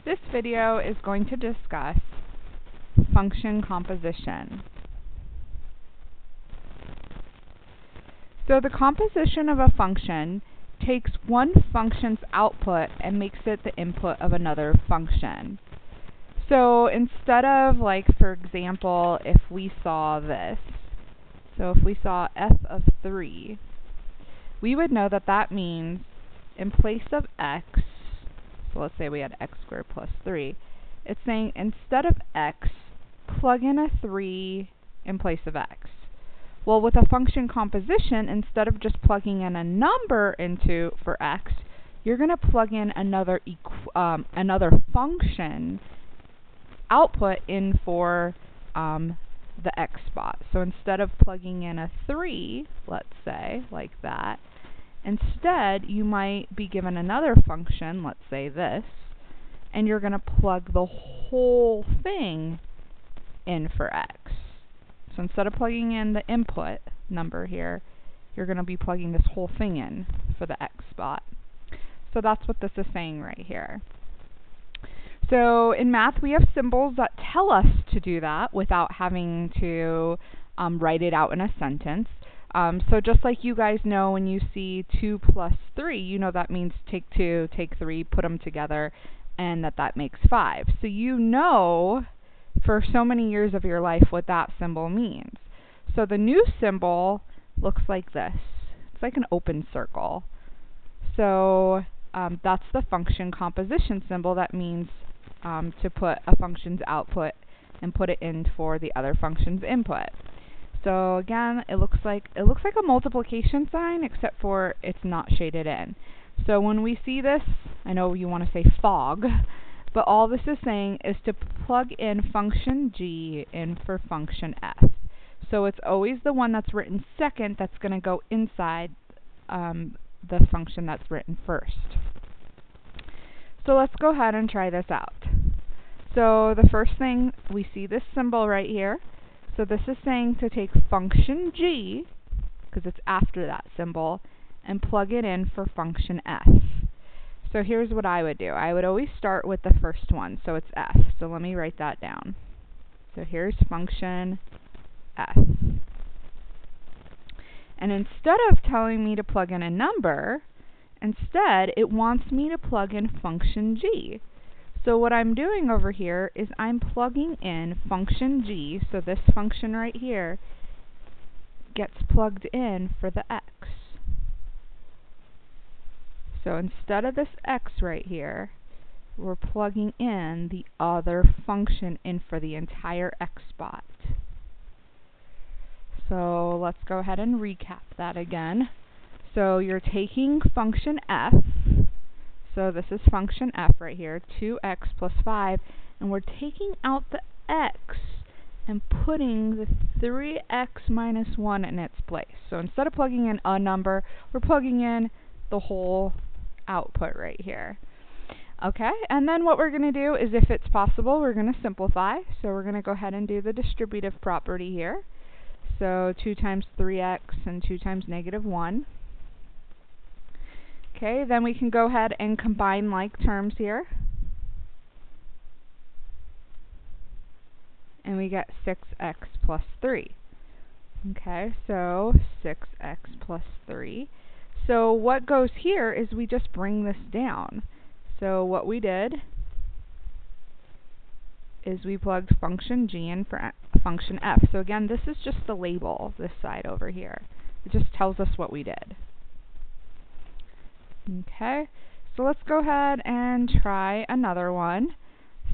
This video is going to discuss function composition. So the composition of a function takes one function's output and makes it the input of another function. So instead of, like, for example, if we saw this, so if we saw f of 3, we would know that that means in place of x, so let's say we had x squared plus 3, it's saying instead of x, plug in a 3 in place of x. Well, with a function composition, instead of just plugging in a number into for x, you're going to plug in another function output in for the x spot. So instead of plugging in a 3, let's say, like that, instead you might be given another function, let's say this, and you're going to plug the whole thing in for x. So instead of plugging in the input number here, you're going to be plugging this whole thing in for the x spot. So that's what this is saying right here. So in math, we have symbols that tell us to do that without having to write it out in a sentence. So just like you guys know, when you see 2 plus 3, you know that means take 2, take 3, put them together, and that makes 5. So you know for so many years of your life what that symbol means. So the new symbol looks like this. It's like an open circle. So that's the function composition symbol. That means to put a function's output and put it in for the other function's input. So again, it looks like a multiplication sign, except for it's not shaded in. So when we see this, I know you want to say fog, but all this is saying is to plug in function g in for function f. So it's always the one that's written second that's going to go inside the function that's written first. So let's go ahead and try this out. So the first thing, we see this symbol right here. So this is saying to take function g, because it's after that symbol, and plug it in for function f. So here's what I would do. I would always start with the first one, so it's f. So let me write that down. So here's function f. And instead of telling me to plug in a number, instead it wants me to plug in function g. So what I'm doing over here is I'm plugging in function g, so this function right here gets plugged in for the x. So instead of this x right here, we're plugging in the other function in for the entire x spot. So let's go ahead and recap that again. So you're taking function f, so this is function f right here, 2x plus 5, and we're taking out the x and putting the 3x minus 1 in its place. So instead of plugging in a number, we're plugging in the whole output right here. Okay, and then what we're going to do is, if it's possible, we're going to simplify. So we're going to go ahead and do the distributive property here. So 2 times 3x and 2 times negative 1. Okay, then we can go ahead and combine like terms here. And we get 6x plus 3. Okay, so 6x plus 3. So what goes here is we just bring this down. So what we did is we plugged function g in for function f. So again, this is just the label, this side over here. It just tells us what we did. Okay, so let's go ahead and try another one.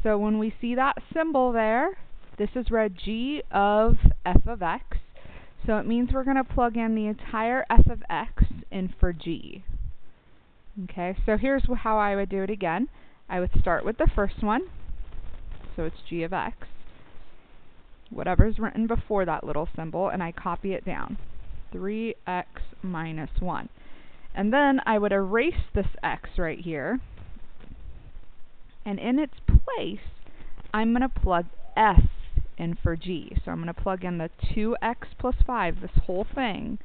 So when we see that symbol there, this is read g of f of x. So it means we're going to plug in the entire f of x in for g. Okay, so here's how I would do it again. I would start with the first one. So it's g of x, whatever's written before that little symbol, and I copy it down. 3x minus 1. And then I would erase this x right here, and in its place, I'm going to plug f in for g. So I'm going to plug in the 2x plus 5, this whole thing,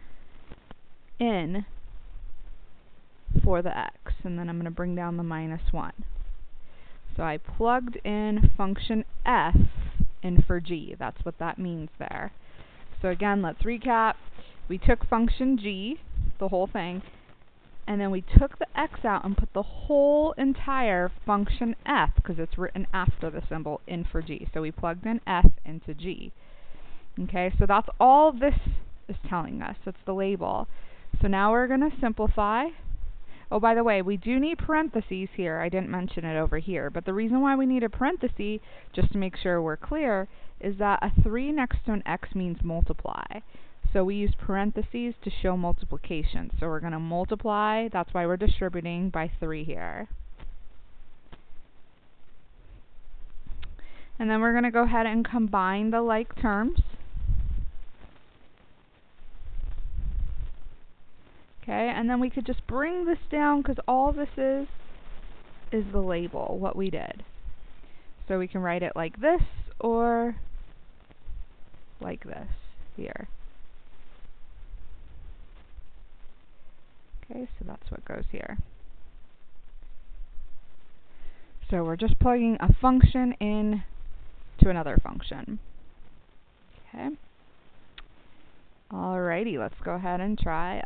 in for the x, and then I'm going to bring down the minus 1. So I plugged in function f in for g. That's what that means there. So again, let's recap. We took function g, the whole thing, and then we took the x out and put the whole entire function f, because it's written after the symbol, in for g. So we plugged in f into g. Okay, so that's all this is telling us. It's the label. So now we're going to simplify. Oh, by the way, we do need parentheses here. I didn't mention it over here. But the reason why we need a parenthesis, just to make sure we're clear, is that a 3 next to an x means multiply. So we use parentheses to show multiplication. So we're going to multiply, that's why we're distributing, by 3 here. And then we're going to go ahead and combine the like terms. Okay, and then we could just bring this down, because all this is the label, what we did. So we can write it like this, or like this here. Okay, so that's what goes here. So we're just plugging a function in to another function. Okay. Alrighty, let's go ahead and try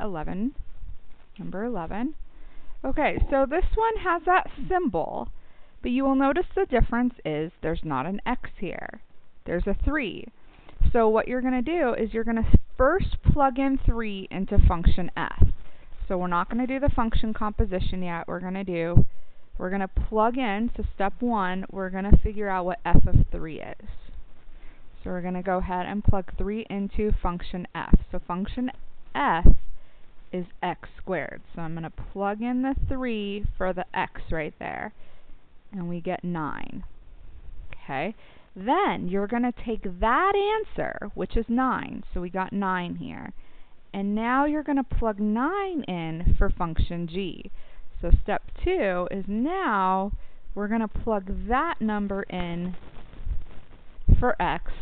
number 11. Okay, so this one has that symbol, but you will notice the difference is there's not an x here. There's a 3. So what you're going to do is you're going to first plug in 3 into function f. So we're not going to do the function composition yet. We're going to plug in, so step 1, we're going to figure out what f of 3 is. So we're going to go ahead and plug 3 into function f. So function f is x squared. So I'm going to plug in the 3 for the x right there, and we get 9. Okay. Then you're going to take that answer, which is 9, so we got 9 here, and now you're going to plug 9 in for function g. So step 2 is now we're going to plug that number in for x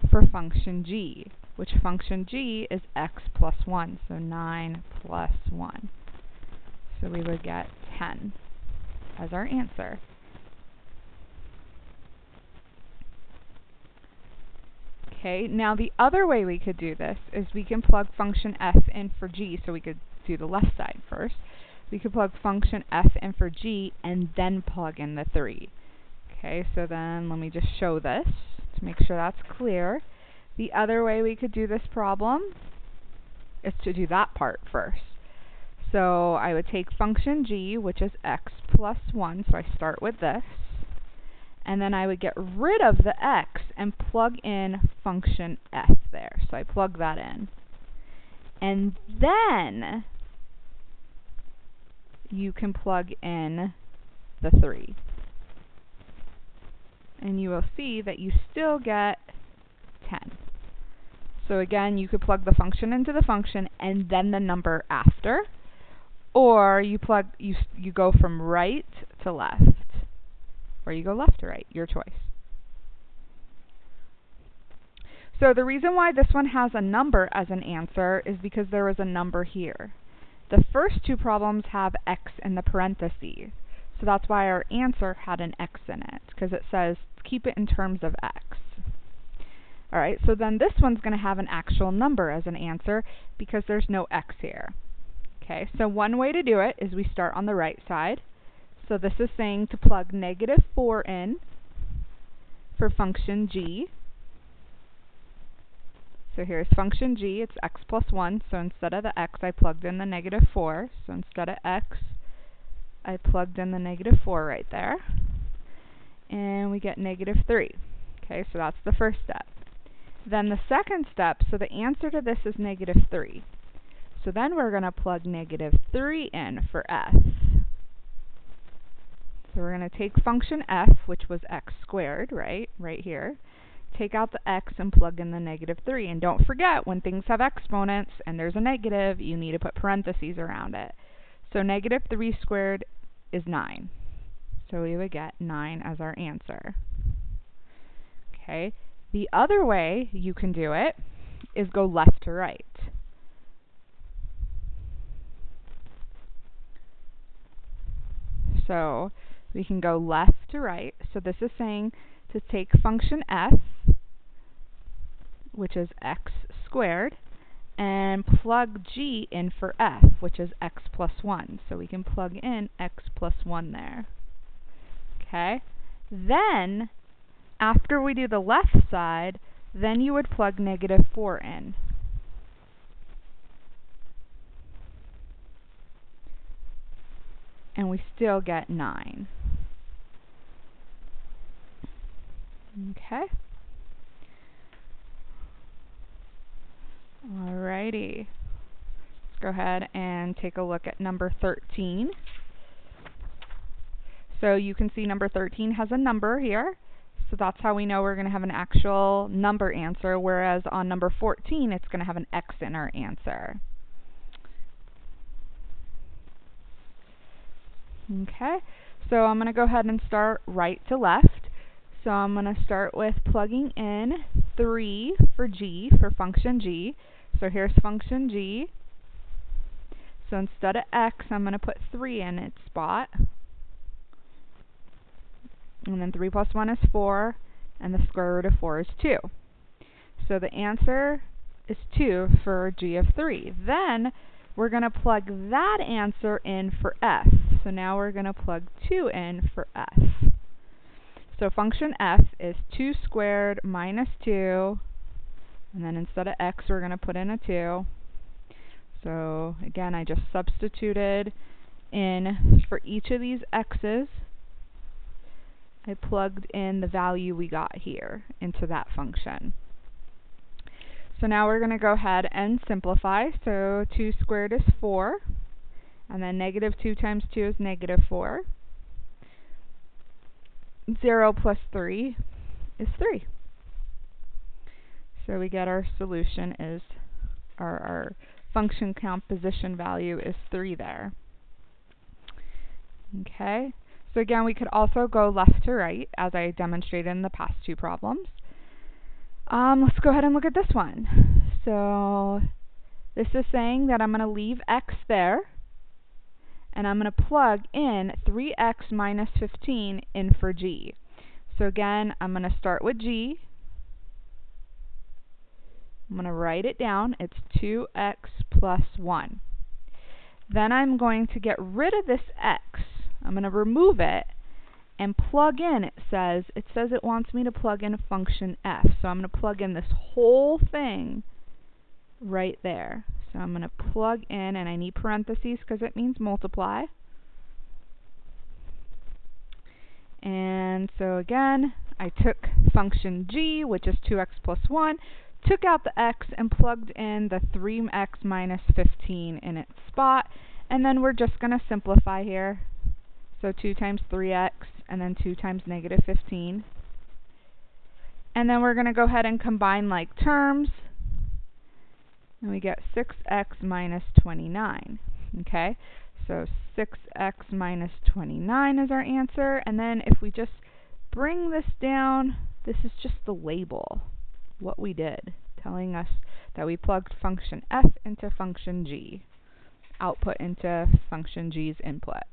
for function g, which function g is x plus 1, so 9 plus 1. So we would get 10 as our answer. Okay, now the other way we could do this is we can plug function f in for g, so we could do the left side first. We could plug function f in for g and then plug in the 3. Okay, so then let me just show this to make sure that's clear. The other way we could do this problem is to do that part first. So I would take function g, which is x plus 1, so I start with this, and then I would get rid of the x and plug in function f there. So I plug that in. And then you can plug in the 3. And you will see that you still get 10. So again, you could plug the function into the function and then the number after, or you go from right to left, or you go left to right, your choice. So the reason why this one has a number as an answer is because there was a number here. The first two problems have x in the parentheses, so that's why our answer had an x in it, because it says keep it in terms of x. Alright, so then this one's going to have an actual number as an answer because there's no x here. Okay, so one way to do it is we start on the right side. So this is saying to plug -4 in for function g. So here's function g, it's x plus 1, so instead of the x I plugged in the -4. So instead of x, I plugged in the -4 right there. And we get -3. Okay, so that's the first step. Then the second step, so the answer to this is -3. So then we're going to plug -3 in for f. So we're going to take function f, which was x squared, right here. Take out the x and plug in the -3. And don't forget, when things have exponents and there's a negative, you need to put parentheses around it. So -3 squared is 9. So we would get 9 as our answer. Okay. The other way you can do it is go left to right. So we can go left to right. So this is saying to take function f, which is x squared, and plug g in for f, which is x plus 1. So we can plug in x plus 1 there. Okay? Then, after we do the left side, then you would plug -4 in. And we still get 9. Okay? Alrighty. Let's go ahead and take a look at number 13. So you can see number 13 has a number here. So that's how we know we're going to have an actual number answer, whereas on number 14 it's going to have an x in our answer. Okay, so I'm going to go ahead and start right to left. So I'm going to start with plugging in 3 for g, for function g. So here's function g. So instead of x, I'm going to put 3 in its spot. And then 3 plus 1 is 4, and the square root of 4 is 2. So the answer is 2 for g of 3. Then we're going to plug that answer in for f. So now we're going to plug 2 in for f. So function f is 2 squared minus 2, and then instead of x we're going to put in a 2. So again, I just substituted in for each of these x's. I plugged in the value we got here into that function. So now we're going to go ahead and simplify. So 2 squared is 4, and then -2 times 2 is -4. 0 plus 3 is 3. So we get our solution is, our function composition value is 3 there. Okay, so again we could also go left to right as I demonstrated in the past two problems. Let's go ahead and look at this one. So this is saying that I'm going to leave x there, and I'm going to plug in 3x minus 15 in for g. So again, I'm going to start with g. I'm going to write it down. It's 2x plus 1. Then I'm going to get rid of this x. I'm going to remove it and plug in, it says it wants me to plug in function f. So I'm going to plug in this whole thing right there. So I'm going to plug in, and I need parentheses because it means multiply. And so again, I took function g, which is 2x plus 1, took out the x and plugged in the 3x minus 15 in its spot. And then we're just going to simplify here. So 2 times 3x, and then 2 times -15. And then we're going to go ahead and combine like terms. And we get 6x minus 29. Okay, so 6x minus 29 is our answer. And then if we just bring this down, this is just the label, what we did, telling us that we plugged function f into function g, output into function g's input.